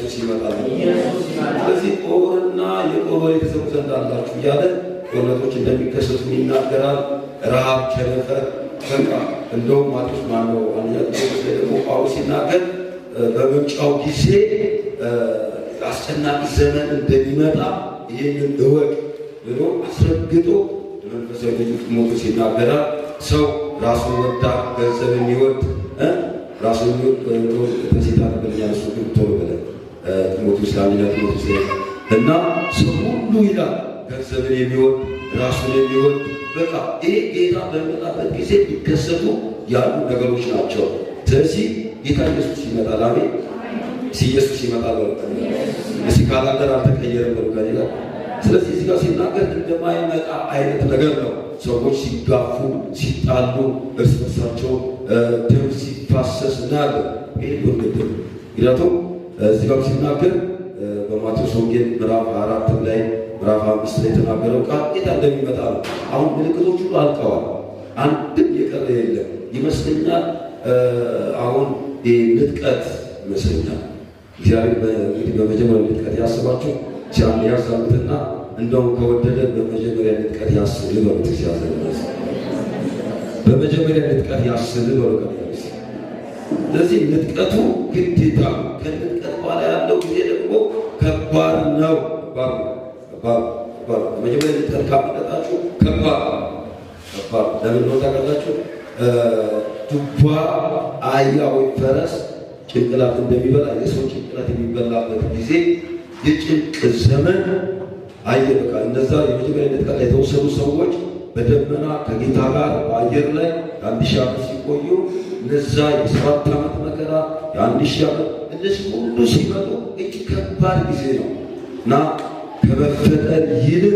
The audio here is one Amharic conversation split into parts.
ኢየሱስ ይመጣል። ስለዚህ ጦርና የጦር ወሬ ተሰሙ ዘንድ አላችሁ እያለ ጦርነቶች እንደሚከሰቱ ይናገራል። ረሃብ፣ ቸነፈር በቃ እንደውም ማቴዎስ ማነው አንደኛ ጴጥሮስ ላይ ደግሞ ጳውሎስ ሲናገር በመምጫው ጊዜ አስጨናቂ ዘመን እንደሚመጣ ይህንን እወቅ ብሎ አስረግጦ መንፈሳዊ ልጁ ጢሞቴዎስ ይናገራል። ሰው ራሱን ወዳድ፣ ገንዘብ የሚወድ ራሱን የሚወድ ተሴታ ነበርኛ እሱ ግን ቶሎ ብለን ጢሞቴዎስ አንደኛ ጢሞቴዎስ ላይ እና ሰው ሁሉ ይላል ገንዘብን የሚወድ ራሱን የሚወድ በቃ ይህ ጌታ በሚመጣበት ጊዜ ሊከሰቱ ያሉ ነገሮች ናቸው። ስለዚህ ጌታ ኢየሱስ ይመጣል። አሜን። ኢየሱስ ይመጣል። እዚህ ካላንደር አልተቀየረም በሉጋ ይላል። ስለዚህ እዚህ ጋር ሲናገር እንደማይመጣ አይነት ነገር ነው። ሰዎች ሲጋፉ፣ ሲጣሉ፣ እርስ በርሳቸው ደም ሲፋሰስ እናያለን። ይህ ወንጌል ምክንያቱም እዚህ ጋር ሲናገር በማቴዎስ ወንጌል ምዕራፍ 4 ላይ ምዕራፍ 5 ላይ የተናገረው ቃል ጌታ እንደሚመጣ ነው። አሁን ምልክቶች ሁሉ አልቀዋል። አንድም የቀረ የለም ይመስለኛል። አሁን ንጥቀት ይመስለኛል እግዚአብሔር እንግዲህ በመጀመሪያ ንጥቀት ያስባቸው ሲያን ያዛሉትና እንደውም ከወደደ በመጀመሪያ ንጥቀት ያስብ ይበሉት። እግዚአብሔር በመጀመሪያ ንጥቀት ያስብ ይበሉት። ስለዚህ ንጥቀቱ ግዴታ ነው። ከንጥቀት በኋላ ያለው ጊዜ ደግሞ ከባድ ነው። መጀመሪያ ንጥቀት ካመጣችሁ ከባድ ለምን ነው ታውቃላችሁ? ዱባ አህያ ወይ ፈረስ ጭንቅላት እንደሚበላ የሰው ጭንቅላት የሚበላበት ጊዜ የጭንቅ ዘመን አየ። በቃ እነዛ የመጀመሪያ ንጥቀት ላይ የተወሰኑ ሰዎች በደመና ከጌታ ጋር በአየር ላይ የ1000 ዓመት ሲቆዩ እነዛ የ7 ዓመት መከራ የ1000 ዓመት እነዚህ ሁሉ ሲመጡ እጅግ ከባድ ጊዜ ነው እና ከመፈጠር ይልቅ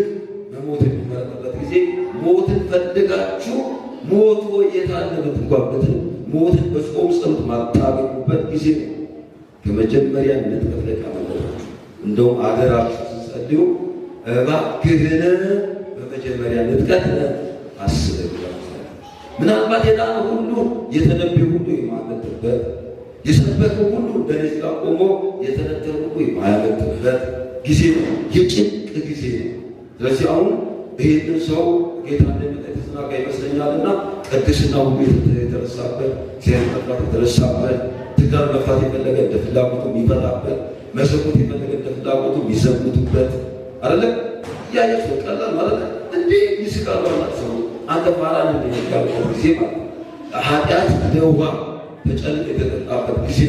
መሞት የሚመረጥበት ጊዜ ሞትን ፈልጋችሁ ሞት የታለበት እንኳን ሞትን በጾም ጸሎት ማታገኙበት ጊዜ ነው። ከመጀመሪያ ንጥቀት ላይ ካመለጣችሁ እንደውም አገራችሁ ስትጸልዩ እባክህን በመጀመሪያ ንጥቀት አስበኝ። ምናልባት የዳነ ሁሉ የተነበየ ሁሉ የማያመልጥበት የሰበከ ሁሉ እንደዚህ ጋር ቆሞ የተነገረ ሁሉ የማያመልጥበት ጊዜ ነው። የጭንቅ ጊዜ ነው። ስለዚህ አሁን ይህንን ሰው ጌታ እንደሚመጣ የተዘናጋ ይመስለኛልና ቅድስና ሁሉ የተረሳበት፣ እግዚአብሔር መፍራት የተረሳበት፣ ትዳር መፍታት የፈለገ እንደ ፍላጎቱ የሚፈታበት፣ መሰኮት የፈለገ እንደ ፍላጎቱ የሚዘሙትበት አይደለም። እያያችሁ ቀላል ማለት እንዴ ይስቃሉ ማለት ሰው አንተ ፋራን እንደሚያጋበት ጊዜ ማለት ኃጢአት እንደ ውሃ ተጨልጦ የተጠጣበት ጊዜ